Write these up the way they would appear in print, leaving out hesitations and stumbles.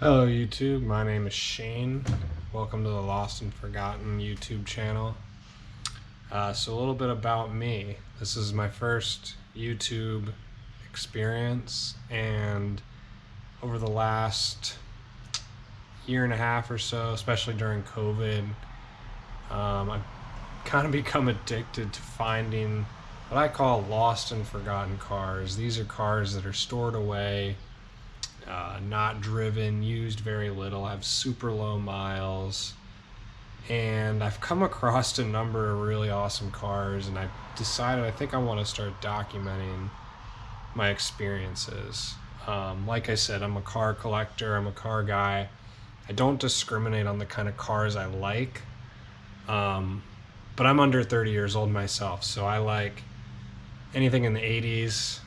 Hello YouTube, my name is Shane. Welcome to the Lost and Forgotten YouTube channel. So a little bit about me. This is my first YouTube experience, and over the last year and a half or so, especially during COVID, I've kind of become addicted to finding what I call lost and forgotten cars. These are cars that are stored away, not driven, used very little, have super low miles, and I've come across a number of really awesome cars, and I decided I think I want to start documenting my experiences. Like I said, I'm a car collector, I'm a car guy. I don't discriminate on the kind of cars I like, but I'm under 30 years old myself, so I like anything in the 80s,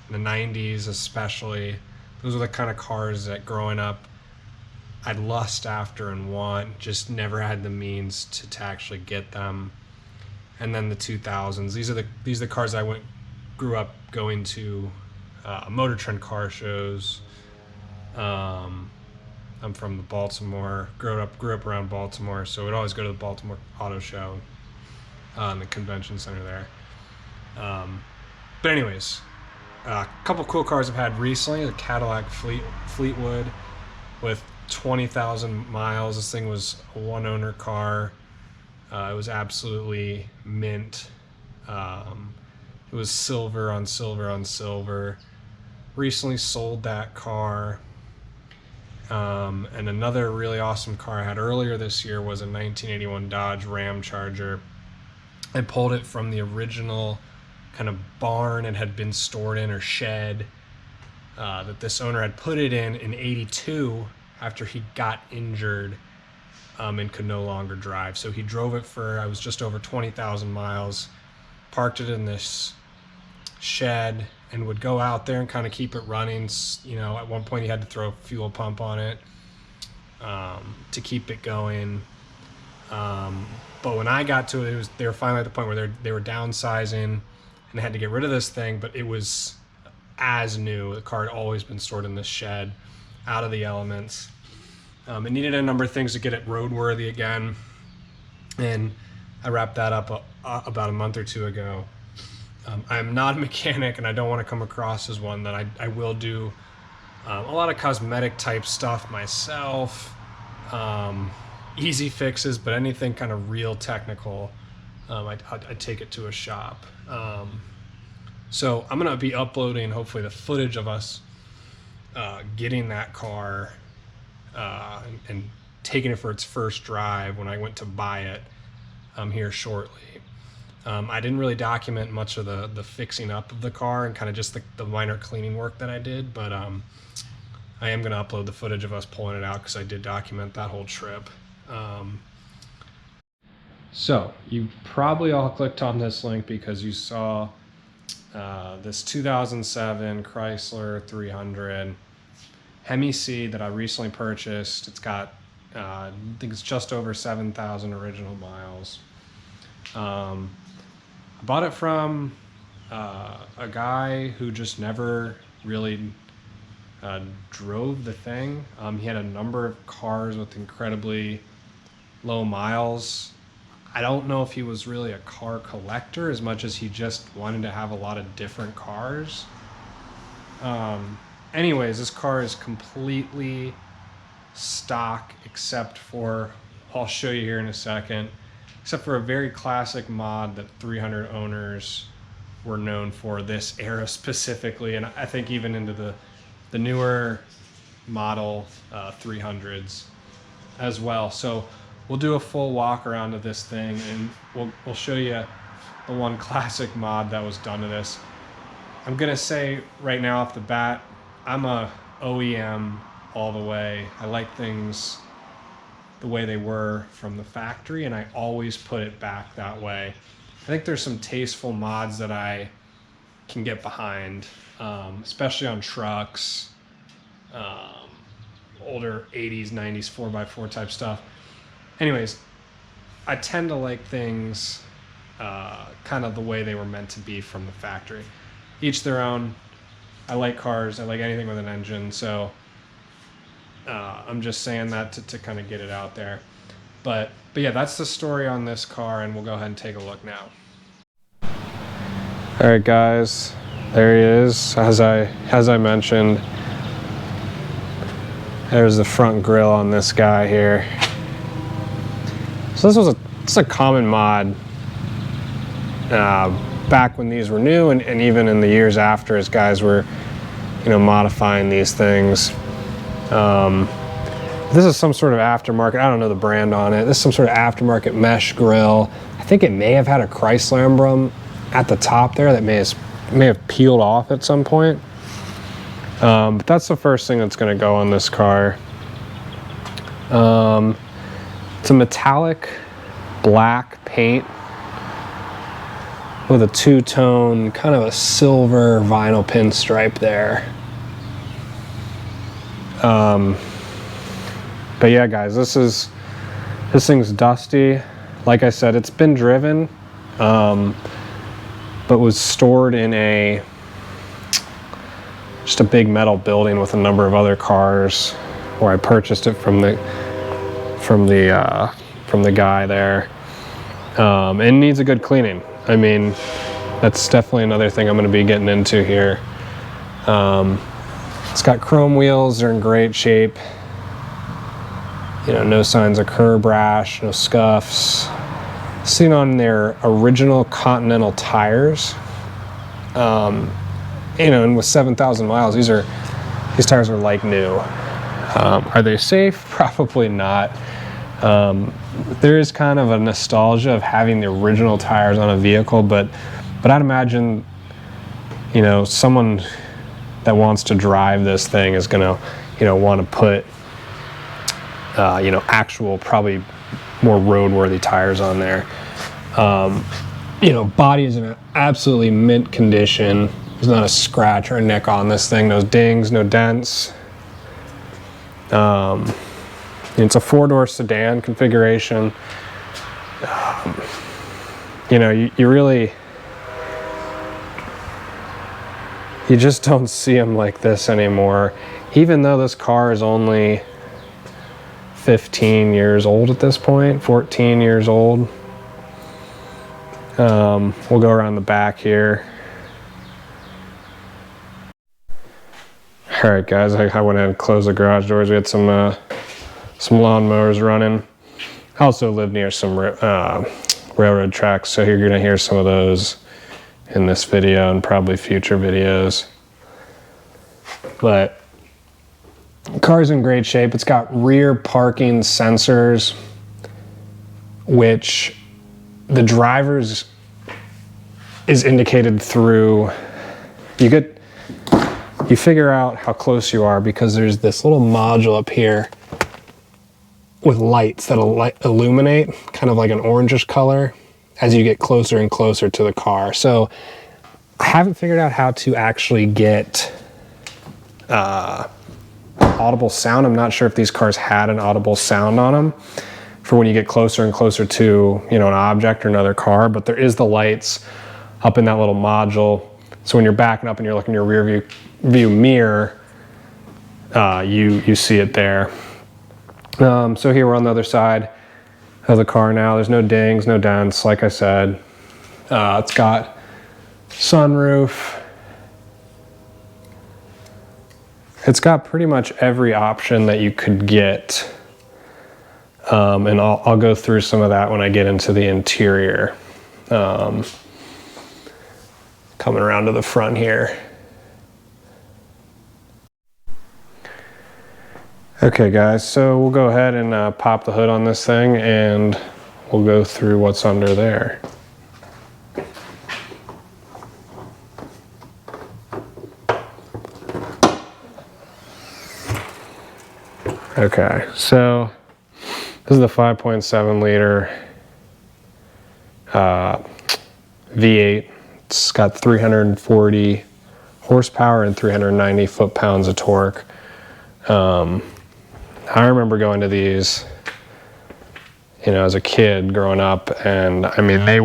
the 90s especially. Those are the kind of cars that growing up I'd lust after and want, just never had the means to actually get them. And then the 2000s. These are the cars I grew up going to Motor Trend car shows. I'm from the Baltimore, grew up around Baltimore, so we'd always go to the Baltimore Auto Show, in the convention center there. But anyways, a couple cool cars I've had recently: the Cadillac Fleetwood with 20,000 miles. This thing was a one owner car. It was absolutely mint. It was silver on silver on silver. Recently sold that car. And another really awesome car I had earlier this year was a 1981 Dodge Ram Charger. I pulled it from the original kind of barn it had been stored in, or shed, that this owner had put it in '82 after he got injured, and could no longer drive. So he drove it for, I was just over 20,000 miles, parked it in this shed, and would go out there and kind of keep it running. You know, at one point he had to throw a fuel pump on it to keep it going. But when I got to it, they were finally at the point where they were downsizing and they had to get rid of this thing, but it was as new. The car had always been stored in this shed, out of the elements. It needed a number of things to get it roadworthy again, and I wrapped that up about a month or two ago. I'm not a mechanic, and I don't want to come across as one. That I will do a lot of cosmetic type stuff myself, easy fixes, but anything kind of real technical, I take it to a shop. So I'm gonna be uploading hopefully the footage of us getting that car and taking it for its first drive when I went to buy it here shortly. I didn't really document much of the fixing up of the car and kind of just the minor cleaning work that I did, but I am going to upload the footage of us pulling it out because I did document that whole trip. So you probably all clicked on this link because you saw this 2007 Chrysler 300 Hemi C that I recently purchased. It's got, I think it's just over 7,000 original miles. I bought it from a guy who just never really drove the thing. He had a number of cars with incredibly low miles. I don't know if he was really a car collector as much as he just wanted to have a lot of different cars. Anyways, this car is completely stock except for, I'll show you here in a second, except for a very classic mod that 300 owners were known for this era specifically, and I think even into the newer model 300s as well. So we'll do a full walk around of this thing, and we'll show you the one classic mod that was done to this. I'm gonna say right now off the bat, I'm a OEM all the way. I like things the way they were from the factory, and I always put it back that way. I think there's some tasteful mods that I can get behind, especially on trucks, older 80s, 90s 4x4 type stuff. Anyways, I tend to like things kind of the way they were meant to be from the factory. Each their own. I like cars. I like anything with an engine. So I'm just saying that to kind of get it out there. But yeah, that's the story on this car, and we'll go ahead and take a look now. All right, guys, there he is. As I mentioned, there's the front grille on this guy here. So this is a common mod back when these were new, and even in the years after, as guys were, modifying these things. This is some sort of aftermarket. I don't know the brand on it. This is some sort of aftermarket mesh grille. I think it may have had a Chrysler emblem at the top there that may have peeled off at some point. But that's the first thing that's going to go on this car. It's a metallic black paint with a two-tone, kind of a silver vinyl pinstripe there. But yeah, guys, this thing's dusty. Like I said, it's been driven, but was stored in just a big metal building with a number of other cars, where I purchased it from the guy there. It needs a good cleaning. I mean, that's definitely another thing I'm going to be getting into here. It's got chrome wheels. They're in great shape. No signs of curb rash, no scuffs. Seen on their original Continental tires. And with 7,000 miles, these tires are like new. Are they safe? Probably not. There is kind of a nostalgia of having the original tires on a vehicle, but I'd imagine, someone that wants to drive this thing is gonna, want to put, actual, probably more roadworthy tires on there. Body is in an absolutely mint condition. There's not a scratch or a nick on this thing. No dings, no dents. It's a four-door sedan configuration. You just don't see them like this anymore. Even though this car is only 15 years old at this point, 14 years old. We'll go around the back here. All right, guys, I went ahead and closed the garage doors. We had some lawnmowers running. I also live near some railroad tracks, so you're gonna hear some of those in this video and probably future videos. But the car's in great shape. It's got rear parking sensors, which the driver's is indicated through, you figure out how close you are because there's this little module up here with lights that illuminate kind of like an orangish color as you get closer and closer to the car. So I haven't figured out how to actually get audible sound. I'm not sure if these cars had an audible sound on them for when you get closer and closer to, an object or another car, but there is the lights up in that little module. So when you're backing up and you're looking in your rear view mirror, you see it there. So here we're on the other side of the car now. There's no dings, no dents, like I said. It's got sunroof. It's got pretty much every option that you could get. And I'll go through some of that when I get into the interior. Coming around to the front here. Okay guys, so we'll go ahead and pop the hood on this thing and we'll go through what's under there. Okay, so this is the 5.7 liter V8. It's got 340 horsepower and 390 foot-pounds of torque. I remember going to these, as a kid growing up, and I mean, they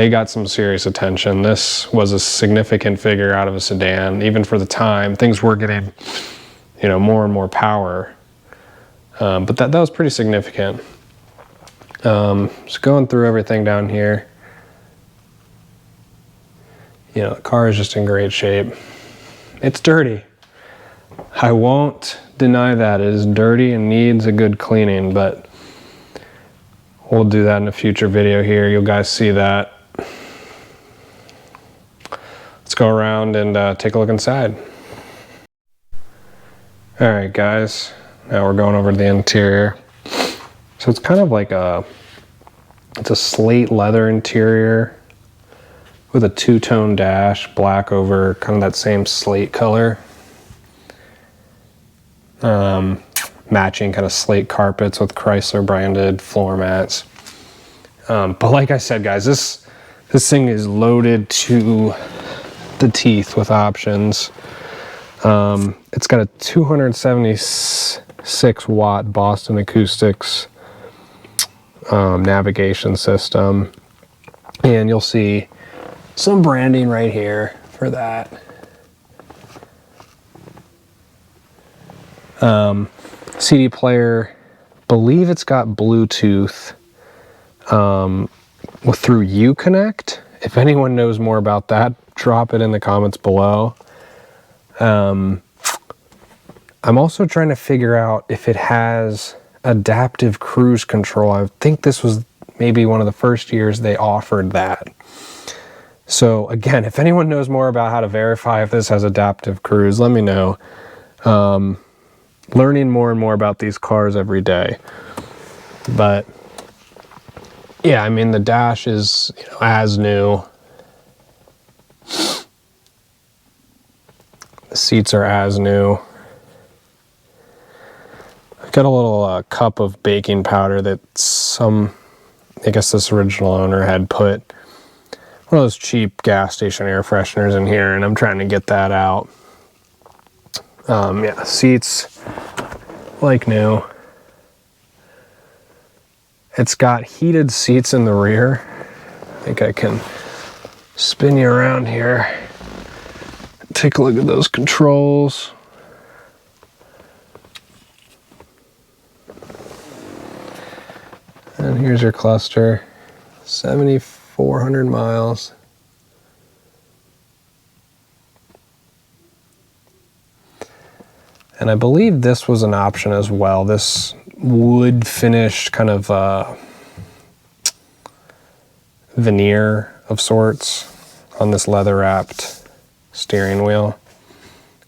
got some serious attention. This was a significant figure out of a sedan, even for the time. Things were getting, you know, more and more power. But that was pretty significant. Just going through everything down here. You know, the car is just in great shape. It's dirty. I won't deny that. It is dirty and needs a good cleaning, but we'll do that in a future video here. You'll guys see that. Let's go around and take a look inside. All right, guys. Now we're going over to the interior. So it's kind of like it's a slate leather interior with a two-tone dash, black over kind of that same slate color. Matching kind of slate carpets with Chrysler branded floor mats. But like I said, guys, this thing is loaded to the teeth with options. It's got a 276 watt Boston Acoustics navigation system, and you'll see some branding right here for that. CD player, believe it's got Bluetooth through Uconnect. If anyone knows more about that, drop it in the comments below. I'm also trying to figure out if it has adaptive cruise control. I think this was maybe one of the first years they offered that. So again, if anyone knows more about how to verify if this has adaptive cruise, let me know. Learning more and more about these cars every day. But yeah, I mean, the dash is, you know, as new. The seats are as new. I've got a little cup of baking powder that I guess this original owner had put one of those cheap gas station air fresheners in here, and I'm trying to get that out. Yeah, seats like new. It's got heated seats in the rear. I think I can spin you around here. Take a look at those controls. And here's your cluster. 7,400 miles. And I believe this was an option as well. This wood finish kind of veneer of sorts on this leather wrapped steering wheel.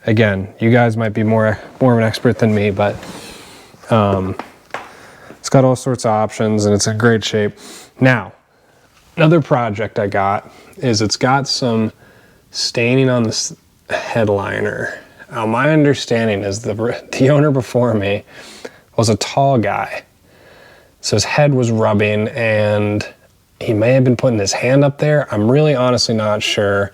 Again, you guys might be more of an expert than me, but it's got all sorts of options and it's in great shape. Now, another project I got is it's got some staining on this headliner. Now, my understanding is the owner before me was a tall guy. So his head was rubbing and he may have been putting his hand up there. I'm really honestly not sure.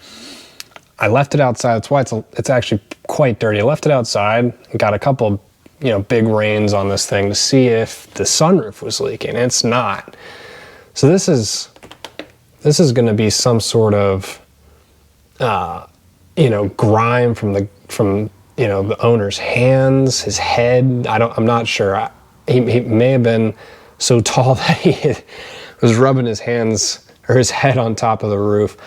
I left it outside. That's why it's actually quite dirty. I left it outside and got a couple, you know, big rains on this thing to see if the sunroof was leaking. It's not. So this is going to be some sort of you know, grime from you know, the owner's hands, his head. I'm not sure. He may have been so tall that he was rubbing his hands or his head on top of the roof.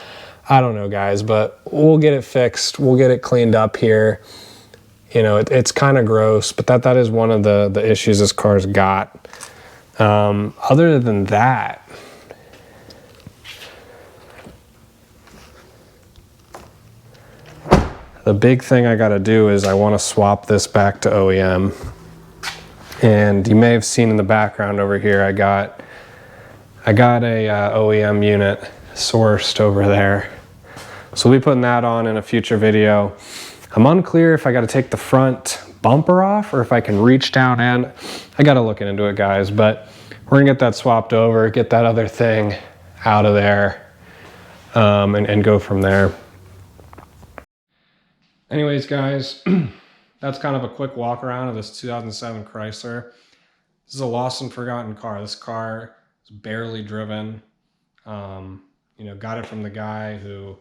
I don't know, guys, but we'll get it fixed. We'll get it cleaned up here. You know, it's kind of gross, but that is one of the issues this car's got. Other than that, the big thing I got to do is I want to swap this back to OEM. And you may have seen in the background over here, I got a OEM unit sourced over there. So we'll be putting that on in a future video. I'm unclear if I got to take the front bumper off or if I can reach down and I got to look into it, guys, but we're gonna get that swapped over, get that other thing out of there, and go from there. Anyways, guys, that's kind of a quick walk around of this 2007 Chrysler. This is a lost and forgotten car. This car is barely driven. You know, got it from the guy who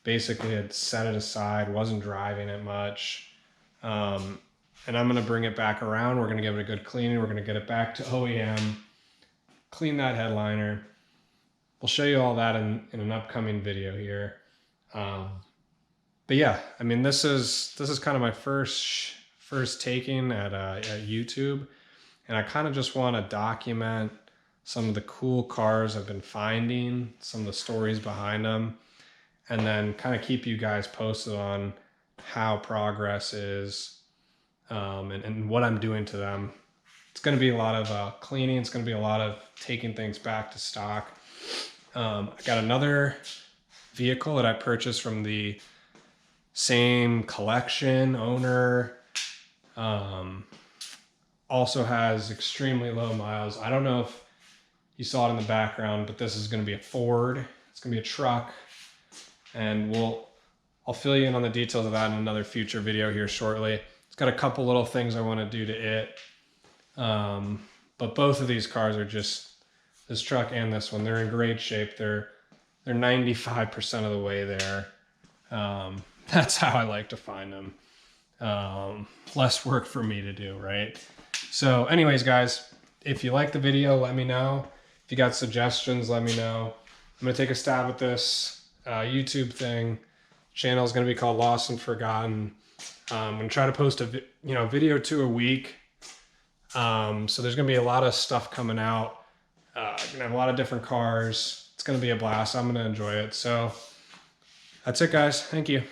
basically had set it aside, wasn't driving it much. and I'm going to bring it back around. We're going to give it a good cleaning. We're going to get it back to OEM, clean that headliner. We'll show you all that in an upcoming video here. But yeah, I mean, this is kind of my first taking at YouTube, and I kind of just want to document some of the cool cars I've been finding, some of the stories behind them, and then kind of keep you guys posted on how progress is, and what I'm doing to them. It's going to be a lot of cleaning. It's going to be a lot of taking things back to stock. I got another vehicle that I purchased from the same collection owner. Also has extremely low miles. I don't know if you saw it in the background, but this is going to be a Ford. It's going to be a truck, and I'll fill you in on the details of that in another future video here shortly. It's got a couple little things I want to do to it. But both of these cars are just, this truck and this one, they're in great shape. They're 95% of the way there. That's how I like to find them. Less work for me to do, right? So anyways, guys, if you like the video, let me know. If you got suggestions, let me know. I'm going to take a stab at this YouTube thing. Channel is going to be called Lost and Forgotten. I'm going to try to post a video or two a week. So there's going to be a lot of stuff coming out. I'm going to have a lot of different cars. It's going to be a blast. I'm going to enjoy it. So that's it, guys. Thank you.